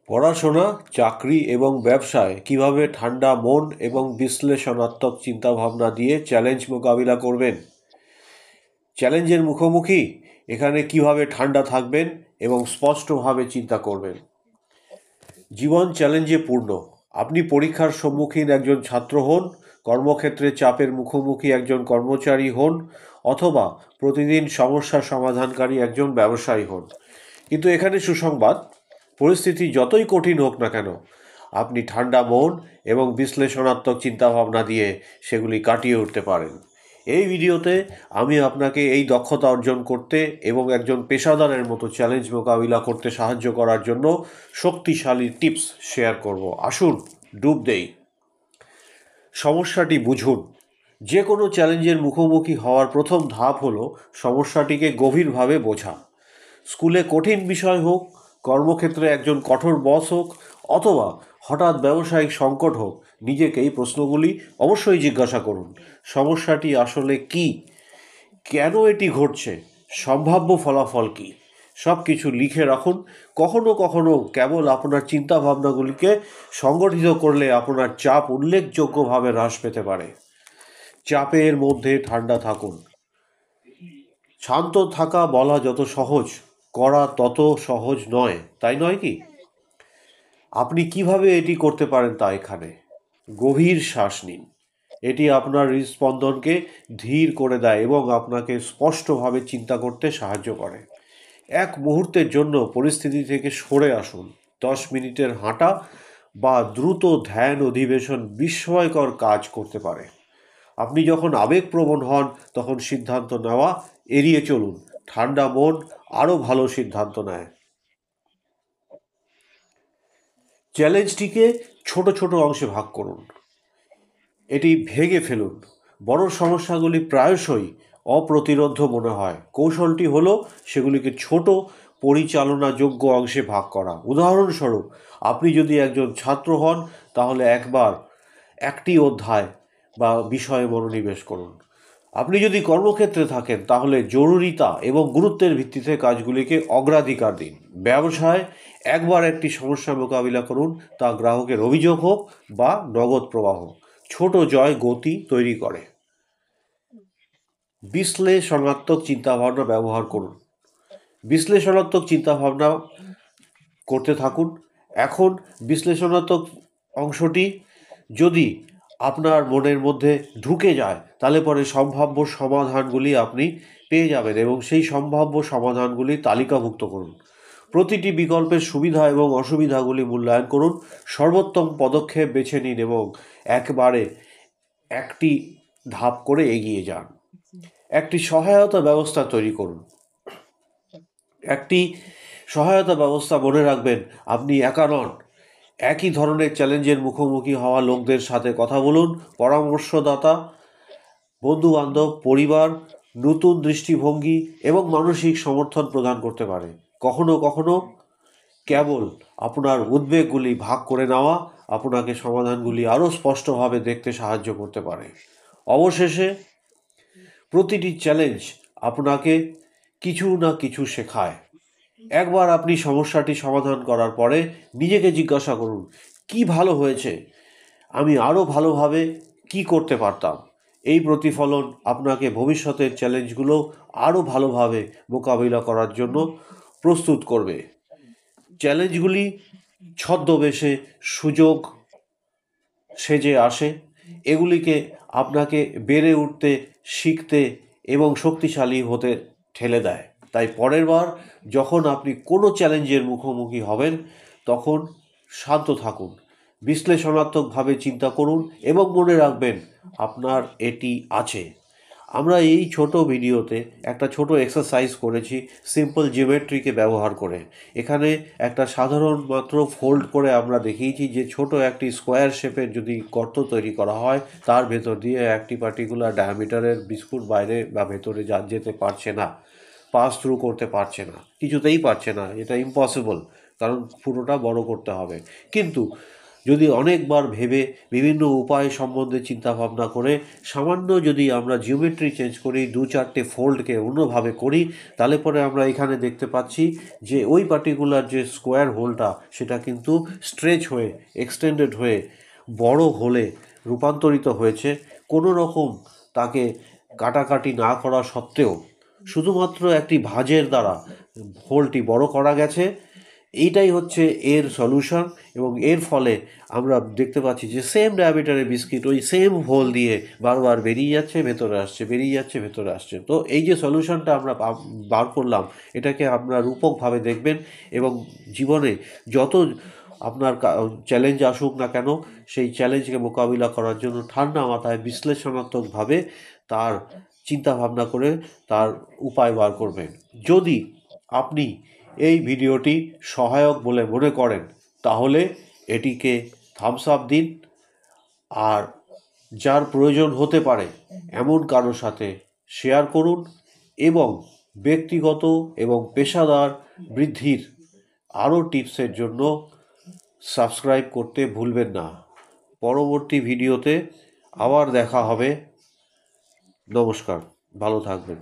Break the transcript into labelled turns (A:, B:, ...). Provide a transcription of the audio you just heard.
A: পড়াশোনা, চাকরি এবং ব্যবসায় কিভাবে ঠান্ডা মন এবং বিশ্লেষণাত্মক চিন্তাভাবনা দিয়ে চ্যালেঞ্জ মোকাবিলা করবেন। চ্যালেঞ্জের মুখোমুখি এখানে কিভাবে ঠান্ডা থাকবেন এবং স্পষ্টভাবে চিন্তা করবেন। জীবন চ্যালেঞ্জে পূর্ণ। আপনি পরীক্ষার সম্মুখীন একজন ছাত্র হন, কর্মক্ষেত্রে চাপের মুখোমুখি একজন কর্মচারী হন, অথবা প্রতিদিন সমস্যা সমাধানকারী একজন ব্যবসায়ী হন। কিন্তু এখানে সুসংবাদ, পরিস্থিতি যতই কঠিন হোক না কেন, আপনি ঠান্ডা মন এবং বিশ্লেষণাত্মক চিন্তাভাবনা দিয়ে সেগুলি কাটিয়ে উঠতে পারেন। এই ভিডিওতে আমি আপনাকে এই দক্ষতা অর্জন করতে এবং একজন পেশাদারের মতো চ্যালেঞ্জ মোকাবিলা করতে সাহায্য করার জন্য শক্তিশালী টিপস শেয়ার করব। আসুন ডুব দেই। সমস্যাটি বুঝুন। যে কোনো চ্যালেঞ্জের মুখোমুখি হওয়ার প্রথম ধাপ হলো সমস্যাটিকে গভীরভাবে বোঝা। স্কুলে কঠিন বিষয় হোক, কর্মক্ষেত্রে একজন কঠোর বস হোক, অথবা হঠাৎ ব্যবসায়িক সংকট হোক, নিজেকে এই প্রশ্নগুলি অবশ্যই জিজ্ঞাসা করুন। সমস্যাটি আসলে কি? কেন এটি ঘটছে? সম্ভাব্য ফলাফল কী? সব কিছু লিখে রাখুন। কখনো কখনো কেবল আপনার চিন্তাভাবনাগুলিকে সংগঠিত করলে আপনার চাপ উল্লেখযোগ্যভাবে হ্রাস পেতে পারে। চাপের মধ্যে ঠান্ডা থাকুন। শান্ত থাকা বলা যত সহজ, করা তত সহজ নয়, তাই নয় কি? আপনি কিভাবে এটি করতে পারেন তা এখানে। গভীর শ্বাস নিন। এটি আপনার হৃদস্পন্দনকে ধীর করে দেয় এবং আপনাকে স্পষ্টভাবে চিন্তা করতে সাহায্য করে। এক মুহূর্তের জন্য পরিস্থিতি থেকে সরে আসুন। 10 মিনিটের হাঁটা বা দ্রুত ধ্যান অধিবেশন বিস্ময়কর কাজ করতে পারে। আপনি যখন আবেগপ্রবণ হন তখন সিদ্ধান্ত নেওয়া এড়িয়ে চলুন। ঠান্ডা মন আরও ভালো সিদ্ধান্ত নেয়। চ্যালেঞ্জটিকে ছোট ছোট অংশে ভাগ করুন। এটি ভেঙে ফেলুন। বড় সমস্যাগুলি প্রায়শই অপ্রতিরোধ্য মনে হয়। কৌশলটি হলো সেগুলিকে ছোট পরিচালনাযোগ্য অংশে ভাগ করা। উদাহরণস্বরূপ, আপনি যদি একজন ছাত্র হন তাহলে একবার একটি অধ্যায় বা বিষয়ে মনোনিবেশ করুন। আপনি যদি কর্মক্ষেত্রে থাকেন তাহলে জরুরিতা এবং গুরুত্বের ভিত্তিতে কাজগুলিকে অগ্রাধিকার দিন। ব্যবসায় একবার একটি সমস্যা মোকাবিলা করুন, তা গ্রাহকের অভিযোগ হোক বা নগদ প্রবাহ। ছোট জয় গতি তৈরি করে। বিশ্লেষণাত্মক চিন্তাভাবনা ব্যবহার করুন। বিশ্লেষণাত্মক চিন্তাভাবনা করতে থাকুন। এখন বিশ্লেষণাত্মক অংশটি যদি আপনার মনের মধ্যে ঢুকে যায় তাহলে পরে সম্ভাব্য সমাধানগুলি আপনি পেয়ে যাবেন এবং সেই সম্ভাব্য সমাধানগুলি তালিকাভুক্ত করুন। প্রতিটি বিকল্পের সুবিধা এবং অসুবিধাগুলি মূল্যায়ন করুন। সর্বোত্তম পদক্ষেপ বেছে নিন এবং একবারে একটি ধাপ করে এগিয়ে যান। একটি সহায়তা ব্যবস্থা তৈরি করুন। একটি সহায়তা ব্যবস্থা মনে রাখবেন, আপনি একা নন। একই ধরনের চ্যালেঞ্জের মুখোমুখি হওয়া লোকদের সাথে কথা বলুন। পরামর্শদাতা, বন্ধুবান্ধব, পরিবার নতুন দৃষ্টিভঙ্গি এবং মানসিক সমর্থন প্রদান করতে পারে। কখনো কখনো কেবল আপনার উদ্বেগগুলি ভাগ করে নেওয়া আপনাকে সমাধানগুলি আরও স্পষ্টভাবে দেখতে সাহায্য করতে পারে। অবশেষে, প্রতিটি চ্যালেঞ্জ আপনাকে কিছু না কিছু শেখায়। একবার আপনি সমস্যাটি সমাধান করার পরে নিজেকে জিজ্ঞাসা করুন, কি ভালো হয়েছে, আমি আরও ভালোভাবে কি করতে পারতাম। এই প্রতিফলন আপনাকে ভবিষ্যতের চ্যালেঞ্জগুলো আরও ভালোভাবে মোকাবিলা করার জন্য প্রস্তুত করবে। চ্যালেঞ্জগুলি ছদ্মবেশে সুযোগ সেজে আসে। এগুলিকে আপনাকে বেড়ে উঠতে, শিখতে এবং শক্তিশালী হতে ঠেলে দেয়। তাই পরের বার যখন আপনি কোনো চ্যালেঞ্জের মুখোমুখি হবেন তখন শান্ত থাকুন, বিশ্লেষণাত্মকভাবে চিন্তা করুন এবং মনে রাখবেন আপনার এটি আছে। আমরা এই ছোট ভিডিওতে একটা ছোট এক্সারসাইজ করেছি সিম্পল জিওমেট্রিকে ব্যবহার করে। এখানে একটা সাধারণ মাত্র ফোল্ড করে আমরা দেখিয়েছি যে ছোট একটি স্কোয়ার শেপের যদি গর্ত তৈরি করা হয় তার ভেতর দিয়ে একটি পার্টিকুলার ডায়ামিটারের বিস্কুট বাইরে বা ভেতরে যেতে পারছে না, পাস থ্রু করতে পারছে না, কিছুতেই পারছে না। এটা ইম্পসিবল, কারণ পুরোটা বড় করতে হবে। কিন্তু যদি অনেকবার ভেবে বিভিন্ন উপায় সম্বন্ধে চিন্তাভাবনা করে সামান্য যদি আমরা জিওমেট্রি চেঞ্জ করি, 2-4টে ফোল্ডকে অন্যভাবে করি, তাহলে পরে আমরা এখানে দেখতে পাচ্ছি যে ওই পার্টিকুলার যে স্কোয়ার হোলটা সেটা কিন্তু স্ট্রেচ হয়ে, এক্সটেন্ডেড হয়ে বড় হোলে রূপান্তরিত হয়েছে। কোনো রকম তাকে কাটাকাটি না করা সত্ত্বেও শুধুমাত্র একটি ভাঁজের দ্বারা হোলটি বড় করা গেছে। এইটাই হচ্ছে এর সলিউশন, এবং এর ফলে আমরা দেখতে পাচ্ছি যে সেম ডায়ামিটারের বিস্কিট ওই সেম হোল দিয়ে বারবার বেরিয়ে যাচ্ছে, ভেতরে আসছে, বেরিয়ে যাচ্ছে, ভেতরে আসছে। তো এই যে সলিউশনটা আমরা বার করলাম, এটাকে আপনারা রূপকভাবে দেখবেন, এবং জীবনে যত আপনার চ্যালেঞ্জ আসুক না কেন, সেই চ্যালেঞ্জকে মোকাবিলা করার জন্য ঠান্ডা মাথায় বিশ্লেষণাত্মকভাবে তার চিন্তা ভাবনা করে তার উপায় বার করবেন। যদি আপনি এই ভিডিওটি সহায়ক বলে মনে করেন, তাহলে এটিকে থামস আপ দিন, আর যার প্রয়োজন হতে পারে এমন কারোর সাথে শেয়ার করুন, এবং ব্যক্তিগত এবং পেশাদার বৃদ্ধির আরও টিপসের জন্য সাবস্ক্রাইব করতে ভুলবেন না। পরবর্তী ভিডিওতে আবার দেখা হবে। নমস্কার, ভালো থাকবেন।